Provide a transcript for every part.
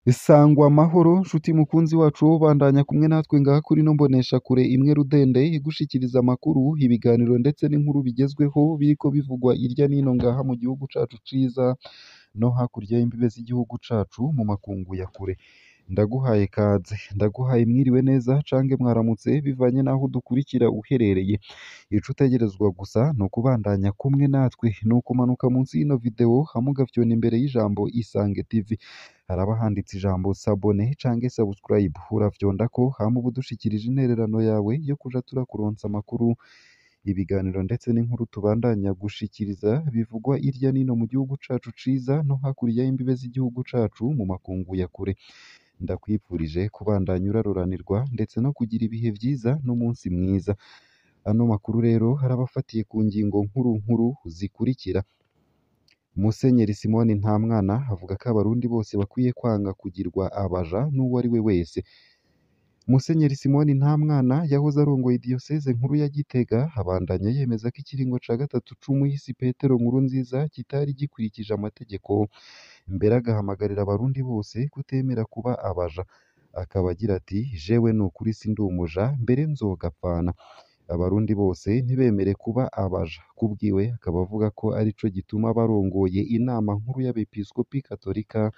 Sangwa amahoro nshuti mukunzi wacu wo bandanya kumwe natwe ngaha kuri ino mboneshakure imwe rudende igushikiriza amakuru, ibiganiro ndetse n'inkuru bigezweho biriko bivugwa irya nino ngaha mu gihugu cacu ciza no hakurya y'imbibe z'igihugu cacu mu makungu ya kure. Ndaguhaye kaze, ndaguhaye mwiriwe neza cange mwaramutse bivanye n'aho udukurikira uherereye. Ico utegerezwa gusa ni ukubandanya kumwe natwe, ni ukumanuka munsi y'ino video hama ugafyona imbere y'ijambo Isange TV. Haraba handitse ijambo sabone cange subscribe, uravyondako hama uba udushikirije intererano yawe yo kuja turakuronsa amakuru, ibiganiro ndetse n'inkuru tubandanya gushikiriza bivugwa irya nino mu gihugu cacu ciza no hakurya y'imbibe z'igihugu cacu mu makungu ya kure. Ndakwifurije kubandanya uraruranirwa ndetse no kugira ibihe vyiza n'umunsi mwiza. Ano makuru rero harabafatiye ku ngingo nkuru nkuru zikurikira. Musenyeri Simoni Ntamwana avuga ko abarundi bose bakwiye kwanga kugirwa abaja n'uwo ari we wese. Musenyeri Simoni Ntamwana yahoze arongoye diyoseze nkuru ya Gitega abandanya yemeza ko ikiringo ca gatatu c'umuhisi Petero Nkurunziza kitari gikurikije amategeko, mbere agahamagarira abarundi bose kutemera kuba abaja. Akaba agira ati jewe nukuri sindi umuja mbere nzogapfana. Abarundi bose ntibemere kuba abaja. Kubwiwe akaba avuga ko arico gituma barongoye inama nkuru y'abepiskopi katolika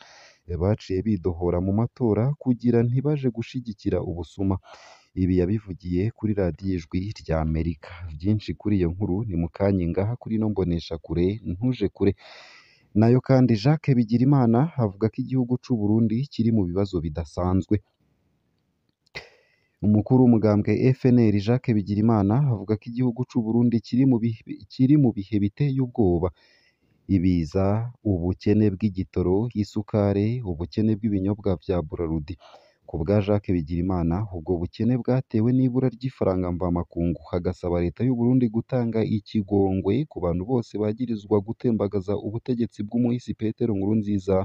baciye bidohora mu matora kugira ntibaje gushigikira ubusuma. Ibi yabivugiye kuri radiyo Ijwi rya Amerika. Vyinshi kuri iyo nkuru ni mukanya ngaha kuri ino mboneshakure ntuje kure. Nayo kandi Jacques Bigirimana avuga ko igihugu c'u Burundi kiri mu bibazo bidasanzwe. Umukuru w'umugambwe FNL Jacques Bigirimana avuga ko igihugu c'u Burundi kiri mu bihe biteye ubwoba. Ibiza, ubukene bw'igitoro, isukari, ubukene bw'ibinyobwa vya Burarudi. Ku bwa Jacques Bigirimana ubwo bukene bwatewe n'ibura ry'ifaranga mvamakungu, hagasaba leta y'u Burundi gutanga ikigongwe ku bantu bose bagirizwa gutembagaza ubutegetsi bw'umuhisi Petero Nkurunziza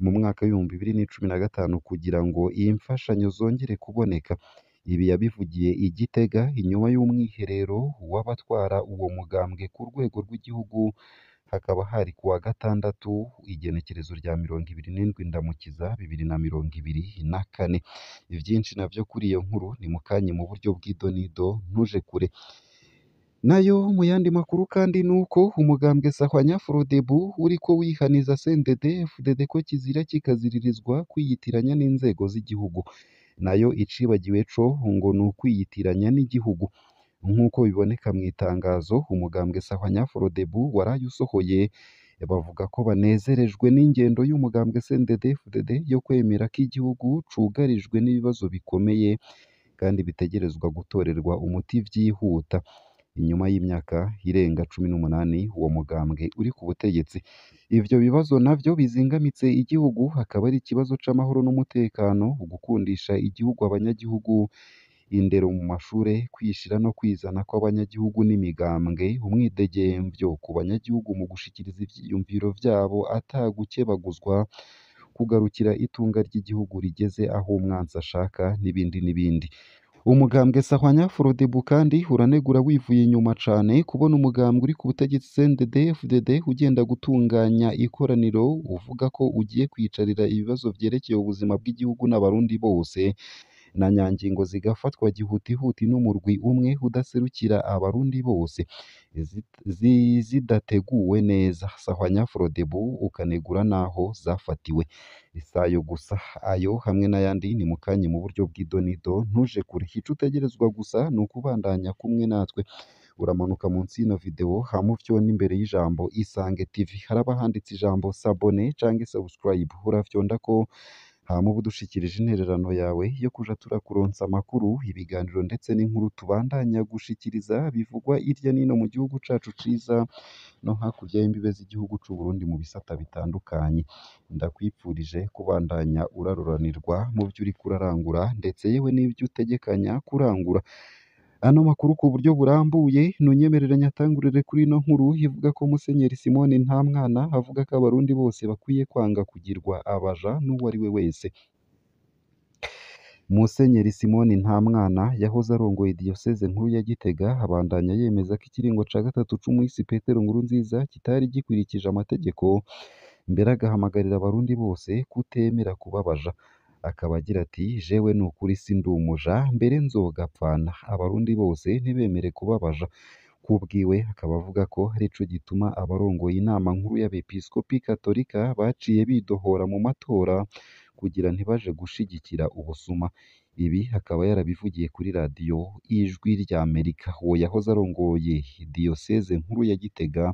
mu mwaka w'ibihumbi 2015 kugira ngo iyi mfashanyo zongere kuboneka. Ibi yabivugiye i Gitega inyuma y'umwiherero w'abatwara uwo mugambwe ku rwego rw'igihugu, hakaba hari kuwa gatandatu igenekerezo rya 27 Ndamukiza 2024. Ivyinshi navyo kuri iyo nkuru ni mukanye mu buryo bw'idonido ntuje kure. Nayo mu yandi makuru kandi nuko umugambwe Sahwanya Frodebu uriko wihaniza CNDD FDD ko kizira kikaziririzwa kwiyitiranya n'inzego z'igihugu. Nayo icibagiwe co ngo ni ukwiyitiranya n'igihugu. Nk'uko biboneka mu itangazo umugambwe Sahwanya Frodebu waraye usohoye, bavuga ko banezerejwe n'ingendo y'umugambwe CNDD FDD yo kwemera ko igihugu cugarijwe n'ibibazo bikomeye kandi bitegerezwa gutorerwa umuti vyihuta. Inyuma y'imyaka irenga 18 uwo mugambwe uri ku butegetsi, ivyo bibazo navyo bizingamitse igihugu hakaba ari ikibazo c'amahoro n'umutekano, ugukundisha igihugu abanyagihugu, indero mu mashure, kwishira no kwizana kw'abanyagihugu n'imigambwe, umwidegemvyo ku banyagihugu mu gushikiriza ivyiyumviro vyabo atagukebaguzwa, kugarukira itunga ry'igihugu rigeze aho umwansi ashaka n'ibindi n'ibindi. Umugambwe Sahwanya Frodebu kandi uranegura wivuye inyuma cane kubona umugambwe uri ku butegetsi CNDD FDD ugenda gutunganya ikoraniro uvuga ko ugiye kwicarira ibibazo vyerekeye ubuzima bw'igihugu n'abarundi bose, na nyangingo zigafatwa gihutihuti n'umurwi umwe udaserukira abarundi bose, zidateguwe neza. Sahwanya Frodebu ukanegura naho zafatiwe. Isayo gusa ayo hamwe n'ayandi ni mukanye mu buryo bw'idonido ntuje kure. Ico utegerezwa gusa ni ukubandanya kumwe natwe, uramanuka munsi y'ino video hama ufyona imbere y'ijambo Isange TV, haraba handitse ijambo sabone cange subscribe, uravyondako hama uba udushikirije intererano yawe yo kuja turakuronsa amakuru, ibiganiro ndetse n'inkuru tubandanya gushikiriza bivugwa irya nino mu gihugu cacu ciza no hakurya y'imbibe z'igihugu c'u Burundi mu bisata bitandukanye. Ndakwipfurije kubandanya uraruranirwa mu vyo uriko urarangura ndetse yewe n'ivyo utegekanya kurangura. Ano makuru ku buryo burambuye nunyemerere nyatangurire kuri ino nkuru ivuga ko Musenyeri Simoni Ntamwana avuga ko abarundi bose bakwiye kwanga kugirwa abaja n'uwo ari we wese. Musenyeri Simoni Ntamwana yahoze arongoye diyoseze nkuru ya Gitega abandanya yemeza ko ikiringo ca gatatu c'umuhisi Petero Nkurunziza kitari gikwirikije amategeko, mbere agahamagarira abarundi bose kutemera kubabaja akaba agira ati jewe ni ukuri sindi umuja mbere nzogapfana abarundi bose ntibemere kubabaja kubwiwe akaba avuga ko arico gituma abarongoye inama nkuru y'abepiskopi katolika baciye bidohora mu matora kugira ntibaje gushigikira ubusuma ibi akaba yarabivugiye kuri radiyo ijwi rya Amerika uwo yahoze arongoye diyoseze nkuru ya Gitega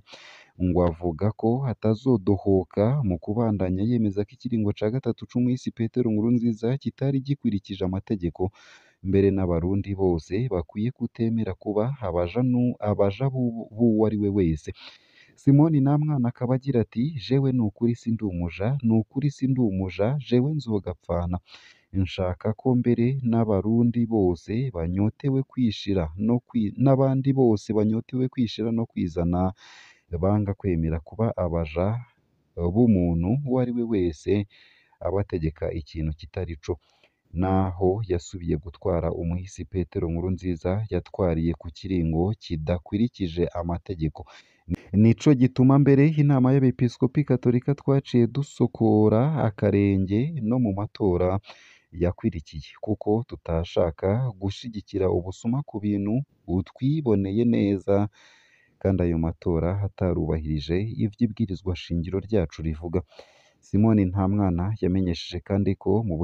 ngo avuga ko atazodohoka mu kubandanya yemeza ko ikiringo ca gatatu c'umuhisi Petero Nkurunziza kitari gikwirikije amategeko mbere n'abarundi bose bakwiye kutemera kuba abaja b'uwo ari we wese Simoni Namwana akaba agira ati jewe ni ukuri sindi umuja ni ukuri sindi umuja jewe nzogapfana nshaka ko mbere n'abarundi bose banyotewe kwishira n'abandi bose banyotewe kwishira no kwizana banga kwemera kuba abaja b'umuntu uwo ari we wese abategeka ikintu kitari co naho yasubiye gutwara umuhisi Petero Nkurunziza yatwariye ku kiringo kidakwirikije amategeko nico gituma mbere inama y'abepiskopi katolika twaciye dusokora akarenge no mu matora yakwirikiye kuko tutashaka gushigikira ubusuma ku bintu twiboneye neza kandi ayo matora atarubahirije ivy'ibwirizwa shingiro ryacu rivuga Simoni Ntamwana yamenyesheje kandi ko mu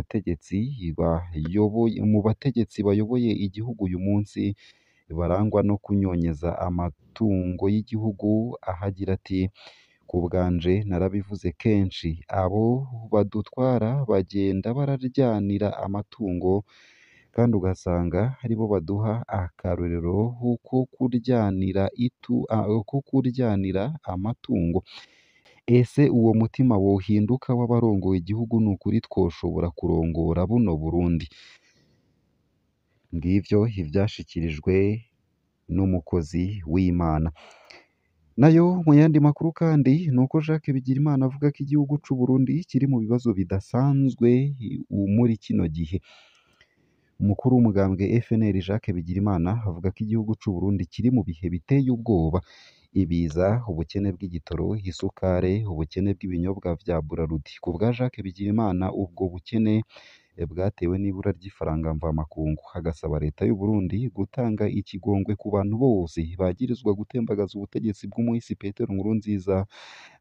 bategetsi bayoboye igihugu uyu munsi barangwa no kunyonyeza amatungo y'igihugu ahagira ati ku bwanje narabivuze kenshi abo badutwara bagenda bararyanira amatungo kandi ugasanga aribo baduha akarorero ko kuryanira amatungo ese uwo mutima wohinduka w'abarongoye igihugu ni ukuri twoshobora kurongora buno Burundi ngivyo ivyashikirijwe n'umukozi w'Imana nayo mu yandi makuru kandi nuko Jacques Bigirimana avuga ko igihugu c'u Burundi kiri mu bibazo bidasanzwe muri kino gihe umukuru w'umugambwe FNL Jacques Bigirimana avuga ko igihugu c'u Burundi kiri mu bihe biteye ubwoba ibiza ubukene bw'igitoro isukare ubukene bw'ibinyobwa vya Burarudi ku bwa Jacques Bigirimana ubwo bukene bwatewe n'ibura ry'ifaranga mvamakungu hagasaba leta y'u Burundi gutanga ikigongwe ku bantu bose bagirizwa gutembagaza ubutegetsi bw'umuhisi Petero Nkurunziza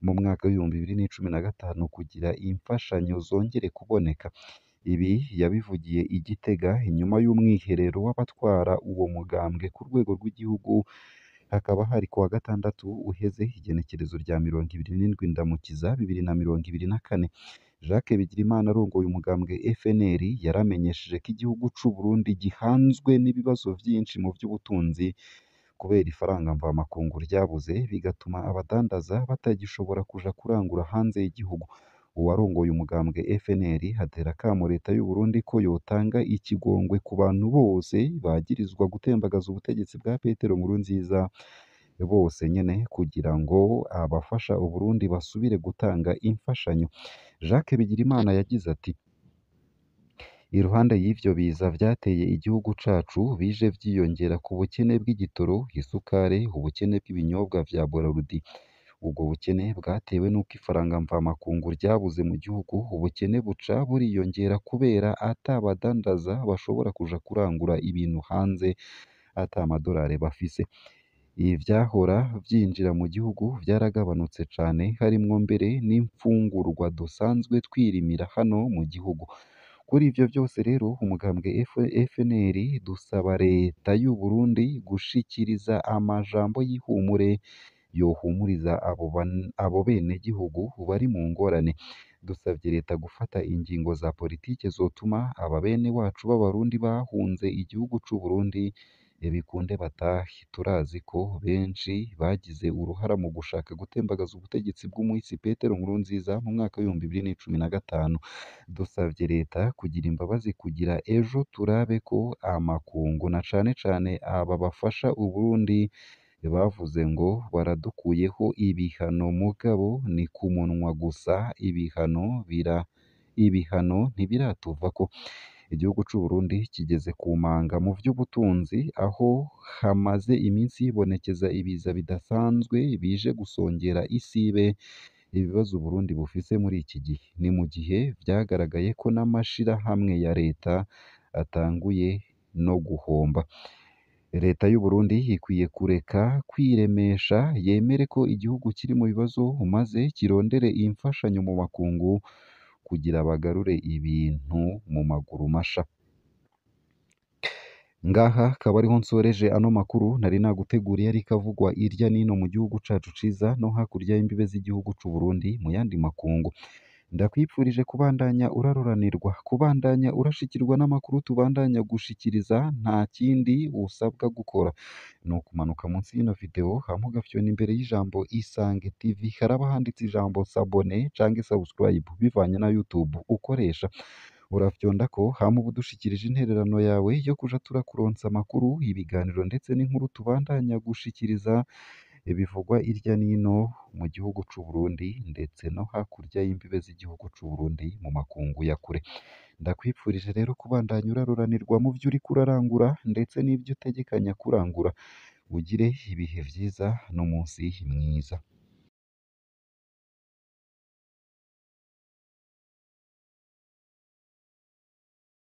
mu mwaka w'ibihumbi 2015 kugira imfashanyo zongere kuboneka ibi yabivugiye i Gitega inyuma y'umwiherero w'abatwara uwo mugambwe ku rwego rw'igihugu hakaba hari kuwa gatandatu uheze igenekerezo rya 27 Ndamukiza 2024 Jacques Bigirimana arongoye umugambwe FNL yaramenyesheje ko igihugu c'u Burundi gihanzwe n'ibibazo vyinshi mu vy'ubutunzi kubera ifaranga mvamakungu ryabuze bigatuma abadandaza batagishobora kuja kurangura hanze y'igihugu uwarongoye umugambwe FNL hatera akamo leta y'u Burundi ko yotanga ikigongwe ku bantu bose bagirizwa gutembagaza ubutegetsi bwa Petero Nkurunziza bose nyene kugira ngo abafasha u Burundi basubire gutanga imfashanyo Jacques Bigirimana yagize ati iruhande y'ivyo biza vyateye igihugu cacu bije vyiyongera ku bukene bw'igitoro isukare ubukene bw'ibinyobwa vya Burarudi ubwo bukene bwatewe n'uko ifaranga mvamakungu ryabuze mu gihugu ubukene buca buriyongera kubera ata badandaza bashobora kuja kurangura ibintu hanze ata amadolari bafise ivyahora vyinjira mu gihugu vyaragabanutse cane harimwo mbere n'imfungurwa dusanzwe twirimira hano mu gihugu kuri ivyo vyose rero umugambwe FNL dusaba leta y'u Burundi gushikiriza amajambo y'ihumure yohumuriza abo bene gihugu bari mu ngorane dusavye leta gufata ingingo za politike zotuma aba bene wacu b'abarundi bahunze igihugu c'u Burundi bikunde batahe turazi ko benshi bagize uruhara mu gushaka gutembagaza ubutegetsi bw'umuhisi Petero Nkurunziza mu mwaka w'ibihumbi 2015 dusavye leta kugira imbabazi kugira ejo turabe ko amakungu na cane cane aba bafasha u Burundi bavuze ngo baradukuyeho ibihano mugabo ni ku munwa gusa ibihano ntibiratuvako igihugu c'u Burundi kigeze ku manga mu vy'ubutunzi aho hamaze iminsi hibonekeza ibiza bidasanzwe bije gusongera isibe ibibazo Uburundi bufise muri iki gihe ni mu gihe vyagaragaye ko n'amashirahamwe ya leta atanguye no guhomba. Leta y'u Burundi ikwiye kureka kwiremesha yemere ko igihugu kiri mu bibazo maze kirondere imfashanyo mu makungu kugira bagarure ibintu mu maguru masha. Ngaha akaba ariho nsoreje ano makuru nari naguteguriye ariko avugwa irya nino mu gihugu cacu ciza no hakurya y'imbibe z'igihugu c'u Burundi mu yandi makungu. Ndakwipfurije kubandanya uraroranirwa, kubandanya urashikirwa n'amakuru tubandanya gushikiriza, nta kindi usabwa gukora ni ukumanuka munsi y'ino video hama ugafyona imbere y'ijambo Isange TV haraba handitse ijambo s'abonner canke subscribe bivanye na YouTube ukoresha, urafyondako hama uba udushikirije intererano yawe yo kuja turakuronsa amakuru, ibiganiro ndetse n'inkuru tubandanya gushikiriza bivugwa irya nino mu gihugu c'u Burundi ndetse no hakurya y'imbibe z'igihugu c'u Burundi mu makungu ya kure. Ndakwipfurije rero kubandanya uraroranirwa mu vyo uriko urarangura ndetse n'ivyo utegekanya kurangura, ugire ibihe vyiza n'umunsi mwiza.